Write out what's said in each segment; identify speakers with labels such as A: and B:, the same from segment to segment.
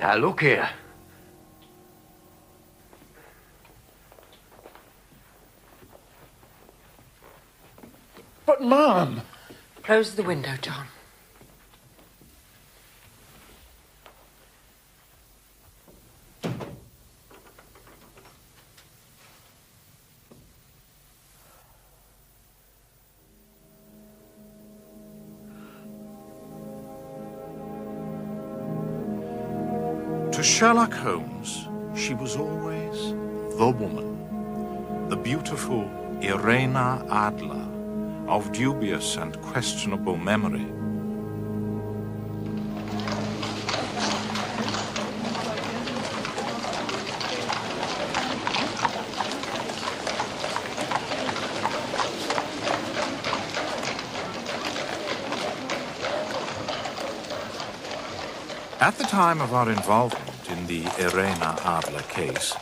A: Now, look here.
B: But, Mum...
C: Close the window, John.
D: To Sherlock Holmes, she was always the woman, the beautiful Irena Adler, of dubious and questionable memory. At the time of our involvement in the Irena Adler case,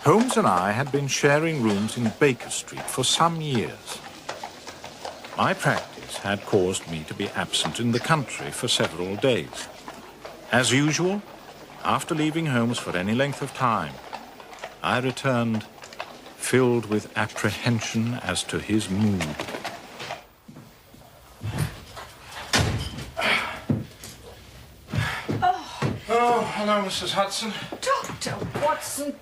D: Holmes and I had been sharing rooms in Baker Street for some years. My practice had caused me to be absent in the country for several days. As usual, after leaving Holmes for any length of time, I returned filled with apprehension as to his mood. Oh, hello, Mrs. Hudson.
E: Dr. Watson,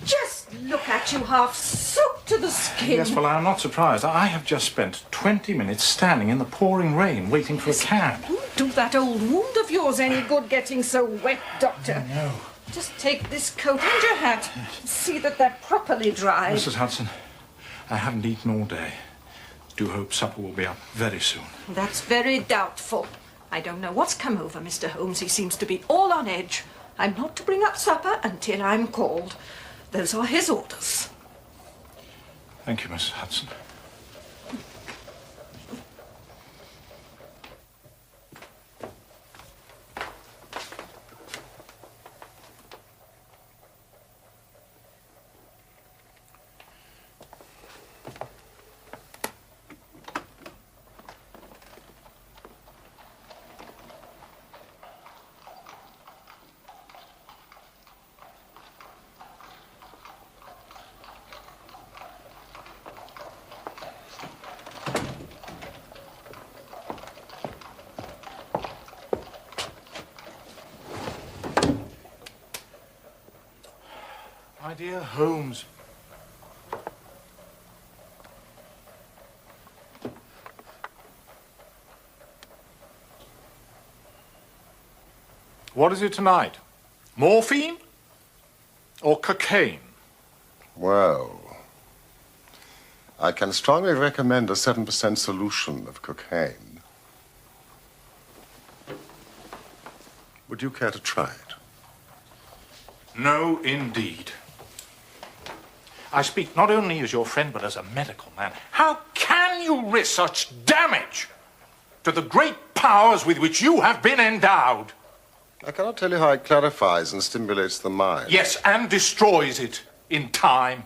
E: just look at you, half soaked to the skin.
D: Yes, well, I'm not surprised. I have just spent 20 minutes standing in the pouring rain waiting for a cab.
E: Won't do that old wound of yours any good getting so wet, Doctor.
D: Oh, no.
E: Just take this coat and your hat. See that they're properly dry.
D: Mrs. Hudson, I haven't eaten all day. Do hope supper will be up very soon.
E: That's very doubtful. I don't know what's come over Mr. Holmes. He seems to be all on edge. I'm not to bring up supper until I'm called. Those are his orders.
D: Thank you, Mrs. Hudson. My dear Holmes. What is it tonight? Morphine? Or cocaine?
F: Well, I can strongly recommend a 7% solution of cocaine. Would you care to try it?
D: No, indeed. I speak not only as your friend, but as a medical man. How can you risk such damage to the great powers with which you have been endowed?
F: I cannot tell you how it clarifies and stimulates the mind.
D: Yes, and destroys it in time.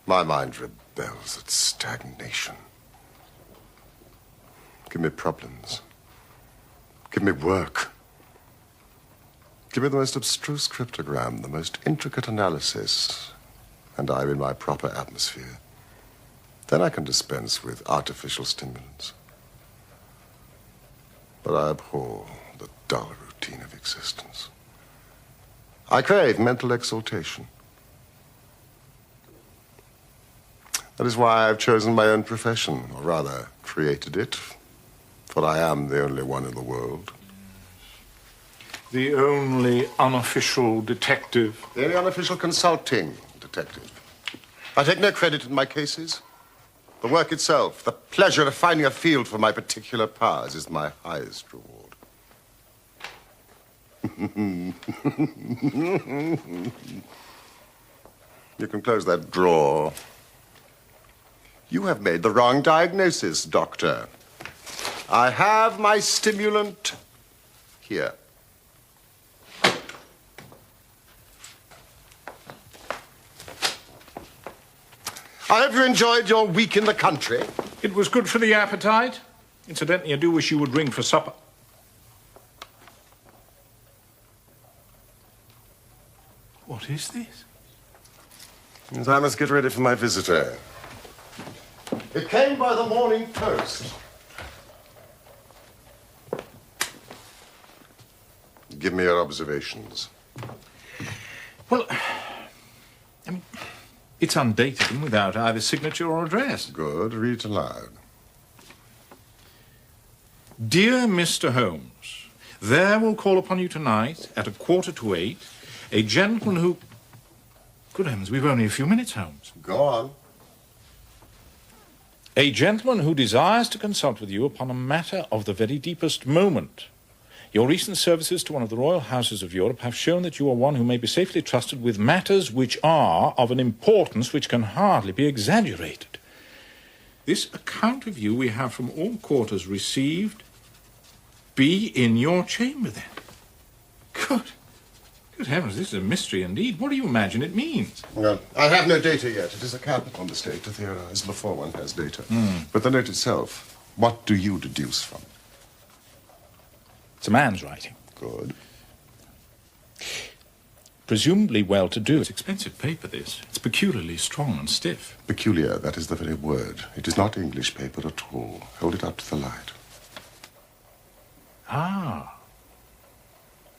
F: My mind rebels at stagnation. Give me problems. Give me work. Give me the most abstruse cryptogram, the most intricate analysis, and I'm in my proper atmosphere. Then I can dispense with artificial stimulants. But I abhor the dull routine of existence. I crave mental exaltation. That is why I've chosen my own profession, or rather, created it, for I am the only one in the world.
D: The only unofficial detective.
F: The only unofficial consulting detective. I take no credit in my cases. The work itself, the pleasure of finding a field for my particular powers is my highest reward. You can close that drawer. You have made the wrong diagnosis, Doctor. I have my stimulant here. I hope you enjoyed your week in the country.
D: It was good for the appetite. Incidentally, I do wish you would ring for supper. What is this?
F: Means I must get ready for my visitor. It came by the morning post. Give me your observations.
D: Well, I mean, it's undated and without either signature or address.
F: Good. Read it aloud.
D: Dear Mr. Holmes, there will call upon you tonight at 7:45 a gentleman who... Good heavens, we've only a few minutes, Holmes.
F: Go on.
D: A gentleman who desires to consult with you upon a matter of the very deepest moment. Your recent services to one of the royal houses of Europe have shown that you are one who may be safely trusted with matters which are of an importance which can hardly be exaggerated. This account of you we have from all quarters received. Be in your chamber, then. Good heavens, this is a mystery indeed. What do you imagine it means?
F: Well, I have no data yet. It is a capital mistake to theorize before one has data. But the note itself, what do you deduce from it?
D: It's a man's writing.
F: Good.
D: Presumably well-to-do. It's expensive paper, this. It's peculiarly strong and stiff.
F: Peculiar, that is the very word. It is not English paper at all. Hold it up to the light.
D: Ah.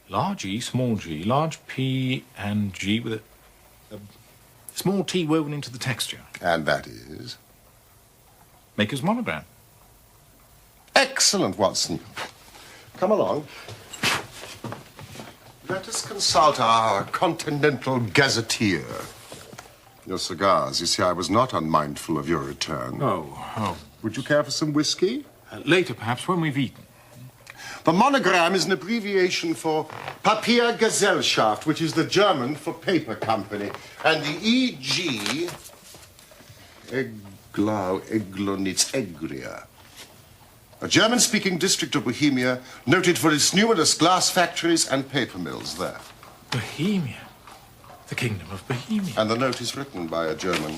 D: Large E, small g, large P and G with a small T woven into the texture.
F: And that is?
D: Maker's monogram.
F: Excellent, Watson. Come along. Let us consult our continental gazetteer. Your cigars. You see, I was not unmindful of your return.
D: Oh.
F: Would you care for some whiskey?
D: Later, perhaps, when we've eaten.
F: The monogram is an abbreviation for Papiergesellschaft, which is the German for paper company. And the E.G. Eglonitz, Egria. A German-speaking district of Bohemia, noted for its numerous glass factories and paper mills there.
D: Bohemia. The kingdom of Bohemia.
F: And the note is written by a German.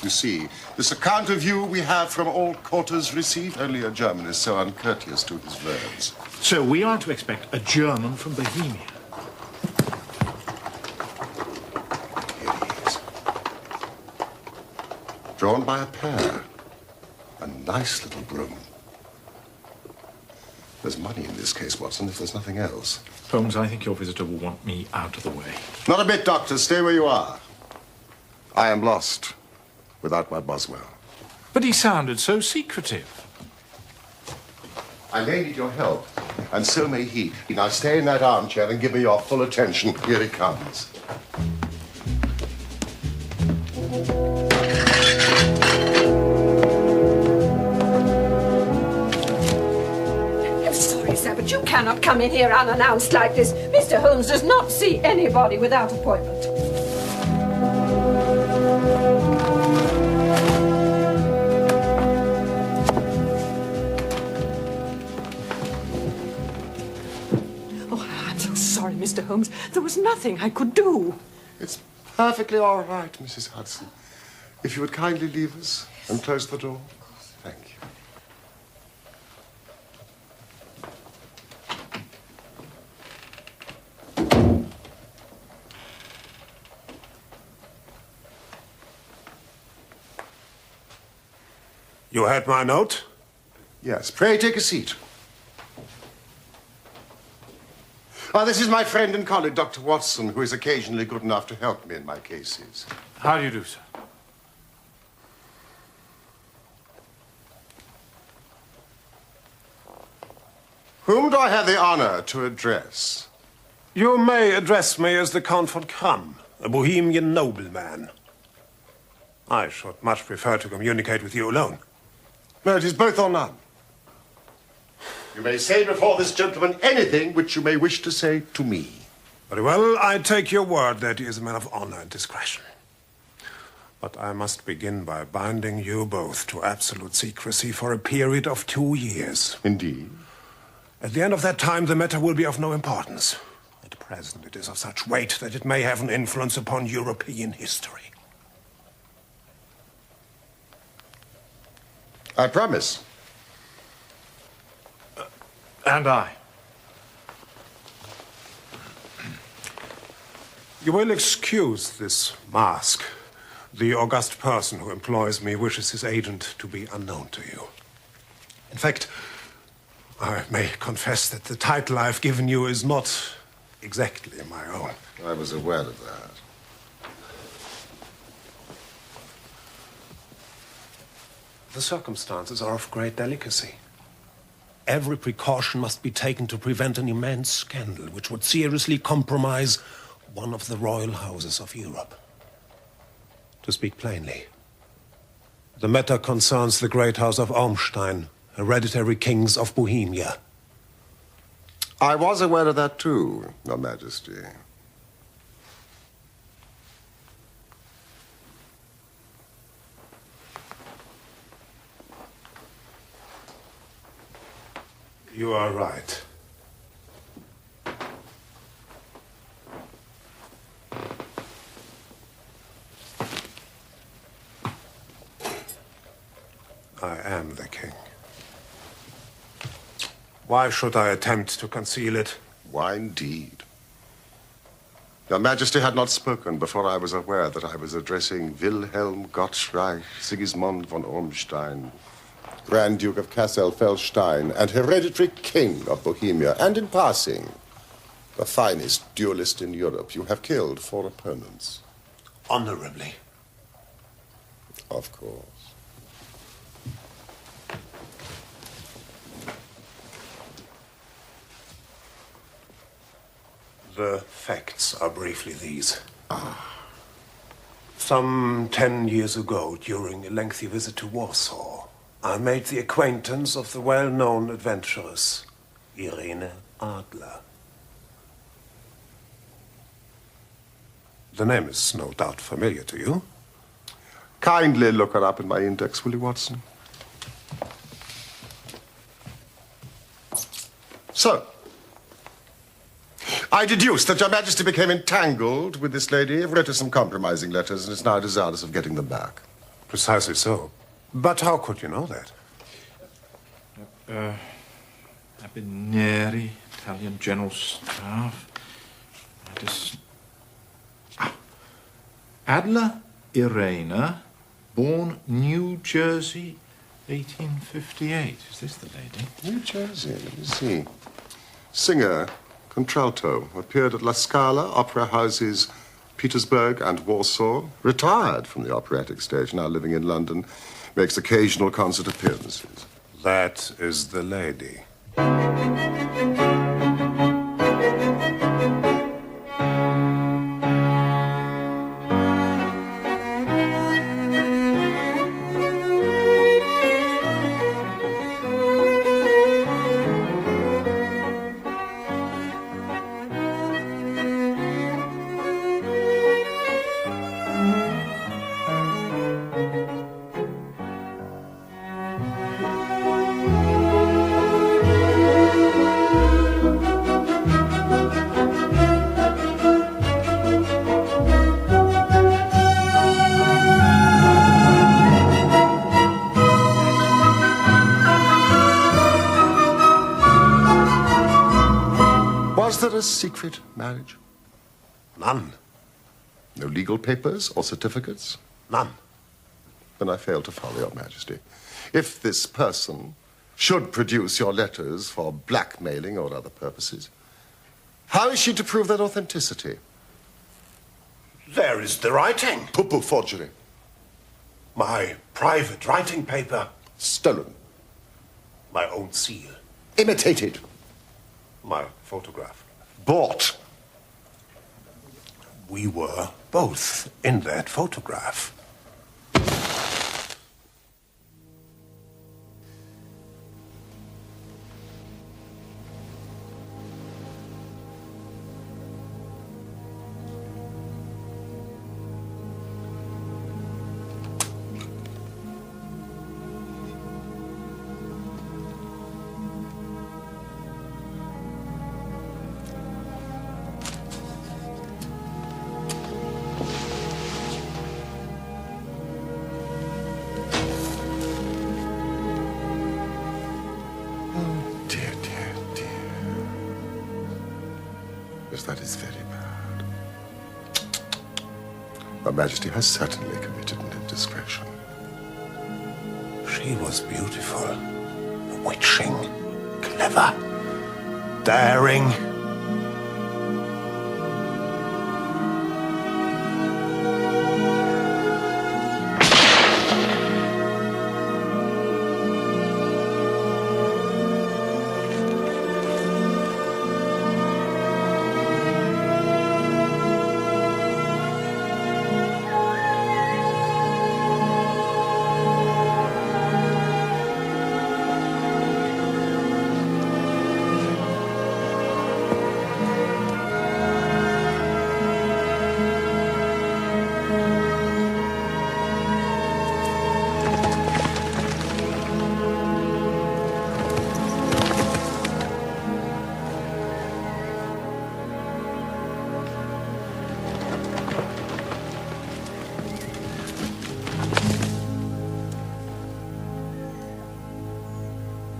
F: You see, this account of you we have from all quarters received. Only a German is so uncourteous to his verbs.
D: So we are to expect a German from Bohemia.
F: Here he is. Drawn by a pair. A nice little broom. There's money in this case, Watson, if there's nothing else.
D: Holmes, I think your visitor will want me out of the way.
F: Not a bit, Doctor. Stay where you are. I am lost without my Boswell.
D: But he sounded so secretive.
F: I may need your help, and so may he. Now stay in that armchair and give me your full attention. Here he comes.
E: I'm sorry, sir, but you cannot come in here unannounced like this. Mr. Holmes does not see anybody without appointment. Mr. Holmes, there was nothing I could do.
F: It's perfectly all right, Mrs. Hudson. If you would kindly leave us and close the door. Thank you.
A: You had my note?
F: Yes. Pray take a seat. This is my friend and colleague, Dr. Watson, who is occasionally good enough to help me in my cases.
D: How do you do, sir?
F: Whom do I have the honor to address?
A: You may address me as the Count von Kramm, a Bohemian nobleman. I should much prefer to communicate with you alone.
F: No, it is both or none. You may say before this gentleman anything which you may wish to say to me.
A: Very well, I take your word that he is a man of honor and discretion. But I must begin by binding you both to absolute secrecy for a period of 2 years.
F: Indeed.
A: At the end of that time, the matter will be of no importance. At present, it is of such weight that it may have an influence upon European history.
F: I promise.
D: And I.
A: You will excuse this mask. The august person who employs me wishes his agent to be unknown to you. In fact, I may confess that the title I've given you is not exactly my own.
F: I was aware of that.
A: The circumstances are of great delicacy. Every precaution must be taken to prevent an immense scandal which would seriously compromise one of the royal houses of Europe. To speak plainly, the matter concerns the great house of Ormstein, hereditary kings of Bohemia.
F: I was aware of that too, Your Majesty.
A: You are right. I am the king. Why should I attempt to conceal it?
F: Why indeed? Your Majesty had not spoken before I was aware that I was addressing Wilhelm Gottschalk Sigismund von Ormstein, Grand Duke of Kassel-Felstein and hereditary king of Bohemia, and in passing, the finest duelist in Europe. You have killed 4 opponents.
A: Honorably.
F: Of course.
A: The facts are briefly these. Some 10 years ago, during a lengthy visit to Warsaw, I made the acquaintance of the well-known adventuress, Irene Adler. The name is no doubt familiar to you.
F: Kindly look her up in my index, will you, Watson? So, I deduce that Your Majesty became entangled with this lady, wrote her some compromising letters, and is now desirous of getting them back.
A: Precisely so. But how could you know that?
D: Abineri, Italian General Staff. Adler Irena, born New Jersey, 1858. Is this the lady?
F: New Jersey, let me see. Singer, contralto, appeared at La Scala, opera houses Petersburg and Warsaw, retired from the operatic stage, now living in London, makes occasional concert appearances.
A: That is the lady.
F: Was there a secret marriage?
A: None.
F: No legal papers or certificates?
A: None.
F: Then I fail to follow, Your Majesty. If this person should produce your letters for blackmailing or other purposes, how is she to prove their authenticity?
A: There is the writing.
F: Poo-poo forgery.
A: My private writing paper.
F: Stolen.
A: My own seal.
F: Imitated.
A: My photograph.
F: Bought.
A: We were both in that photograph.
F: That is very bad. Her Majesty has certainly committed an indiscretion.
A: She was beautiful, bewitching, clever, daring.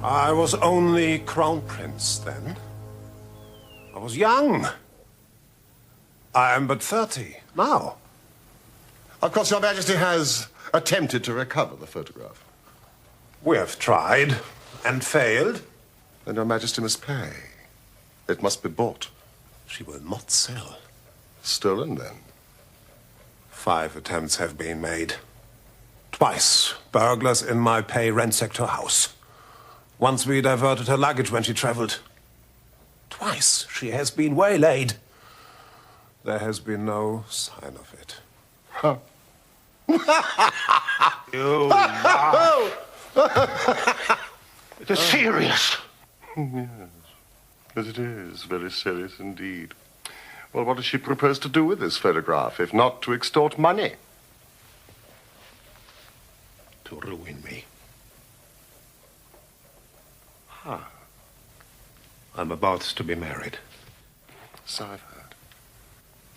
A: I was only Crown Prince then. I was young. I am but 30 now.
F: Of course, Your Majesty has attempted to recover the photograph.
A: We have tried and failed.
F: Then Your Majesty must pay. It must be bought.
A: She will not sell.
F: Stolen, then?
A: 5 attempts have been made. Twice, burglars in my pay ransacked her house. Once we diverted her luggage when she traveled. Twice she has been waylaid. There has been no sign of it.
F: Huh.
A: You laugh.
B: It is serious.
F: Yes. Yes, it is very serious indeed. Well, what does she propose to do with this photograph, if not to extort money?
A: To ruin me.
F: Huh.
A: I'm about to be married.
F: So I've heard.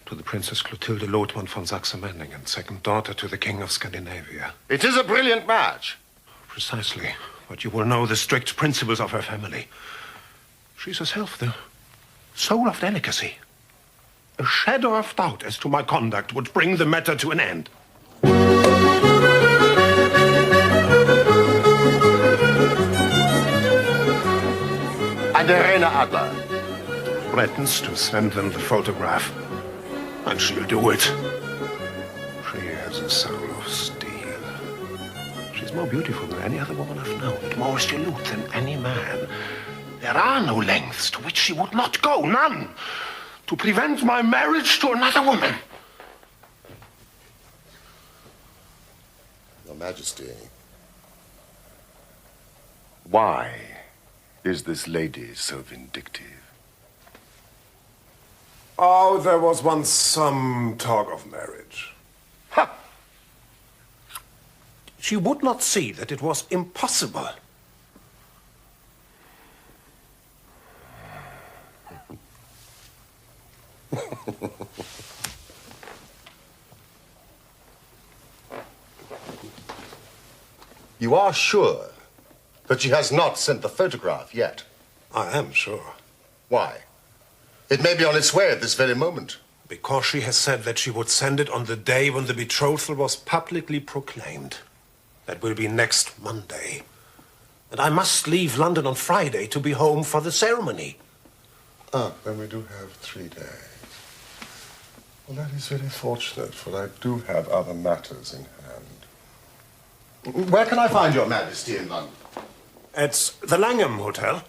A: To the Princess Clotilde Lothman von Saxe-Meiningen, second daughter to the King of Scandinavia.
F: It is a brilliant match.
A: Precisely. But you will know the strict principles of her family. She's herself the soul of delicacy. A shadow of doubt as to my conduct would bring the matter to an end.
F: And Irena Adler
A: Threatens to send them the photograph. And she'll do it. She has a soul of steel. She's more beautiful than any other woman I've known. More resolute than any man. There are no lengths to which she would not go. None. To prevent my marriage to another woman.
F: Your Majesty, why is this lady so vindictive?
A: Oh, there was once some talk of marriage.
F: Ha!
A: She would not see that it was impossible.
F: You are sure that she has not sent the photograph yet?
A: I am sure.
F: Why? It may be on its way at this very moment.
A: Because she has said that she would send it on the day when the betrothal was publicly proclaimed. That will be next Monday. And I must leave London on Friday to be home for the ceremony.
F: Ah, then we do have 3 days. Well, that is very fortunate, for I do have other matters in hand. Where can I find Your Majesty in London?
A: At the Langham Hotel.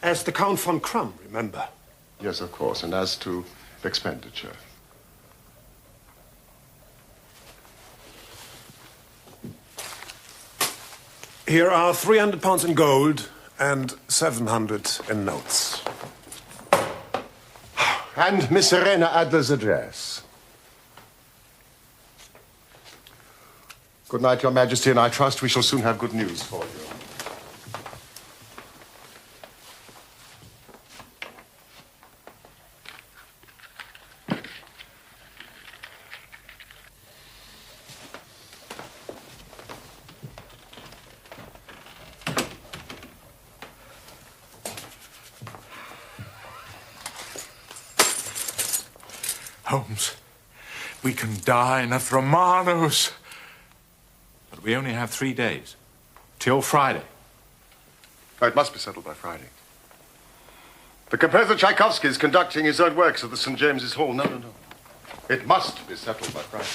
A: As the Count von Krumm, remember?
F: Yes, of course. And as to expenditure?
A: Here are £300 in gold and 700 in notes.
F: And Miss Irena Adler's address. Good night, Your Majesty, and I trust we shall soon have good news for you.
B: Holmes,
D: We can dine at Romano's. But we only have 3 days. Till Friday.
F: Oh, it must be settled by Friday. The composer Tchaikovsky is conducting his own works at the St. James's Hall. No, no, no. It must be settled by Friday.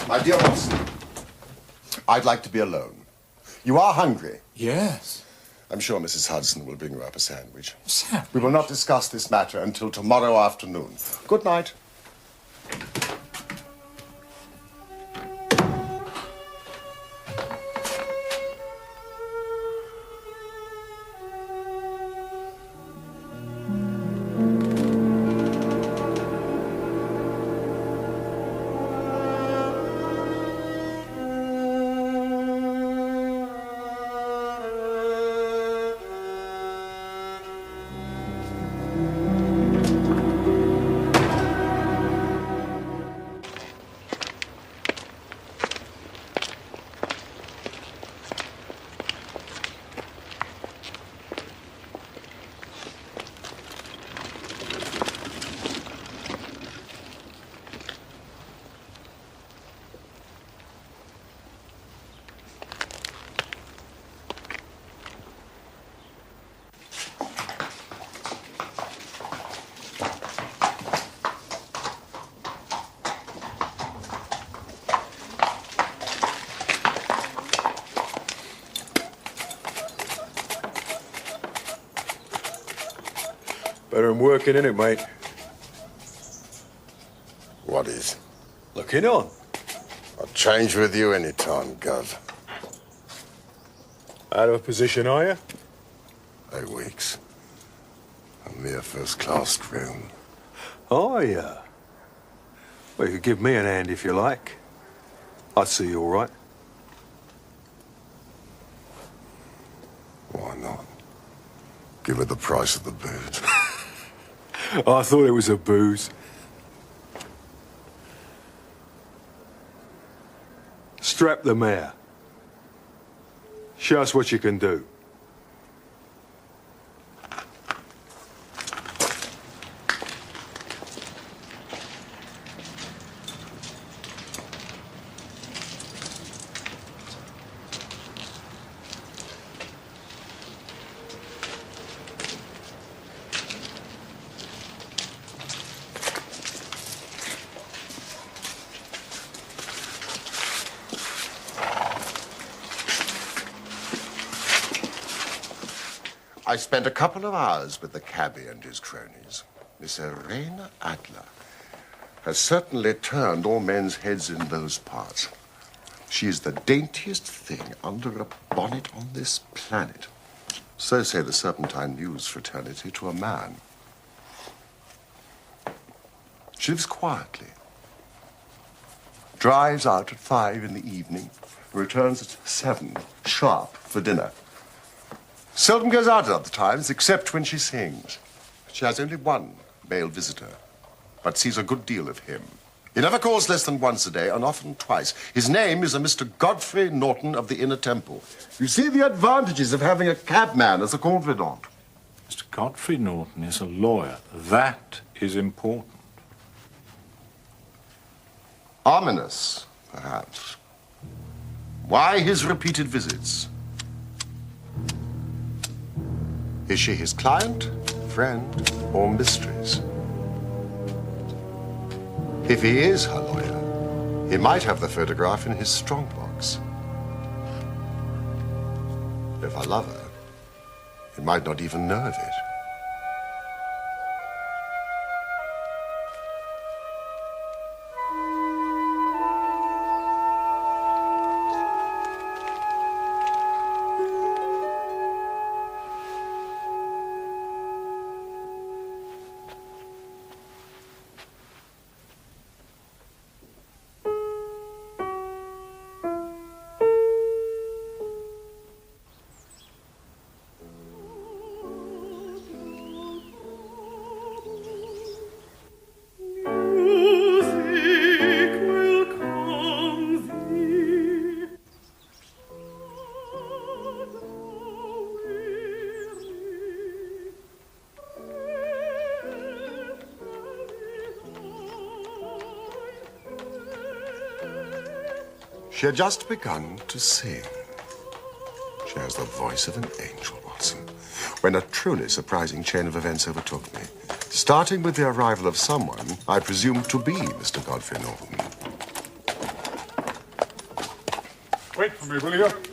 F: My dear Watson, I'd like to be alone. You are hungry.
D: Yes.
F: I'm sure Mrs. Hudson will bring you up a sandwich.
D: Sandwich?
F: We will not discuss this matter until tomorrow afternoon. Good night.
G: Better than working in it, mate.
F: What is?
G: Looking on.
F: I'll change with you any time, Gov.
G: Out of position, are you?
F: 8 weeks. A mere first-class groom.
G: Oh, yeah. Well, you could give me an hand if you like. I'd see you all right.
F: Why not? Give her the price of the booze.
G: I thought it was a booze. Strap the mare. Show us what you can do.
F: I spent a couple of hours with the cabbie and his cronies. Miss Irena Adler has certainly turned all men's heads in those parts. She is the daintiest thing under a bonnet on this planet. So say the Serpentine News fraternity to a man. She lives quietly, drives out at 5 in the evening, returns at 7 sharp for dinner. Seldom goes out at other times, except when she sings. She has only one male visitor, but sees a good deal of him. He never calls less than once a day, and often twice. His name is a Mr. Godfrey Norton of the Inner Temple. You see the advantages of having a cabman as a confidant.
D: Mr. Godfrey Norton is a lawyer. That is important.
F: Ominous, perhaps. Why his repeated visits? Is she his client, friend, or mistress? If he is her lawyer, he might have the photograph in his strongbox. If I love her, he might not even know of it. She had just begun to sing. She has the voice of an angel, Watson, when a truly surprising chain of events overtook me, starting with the arrival of someone I presumed to be Mr. Godfrey Norton.
B: Wait for me, will you?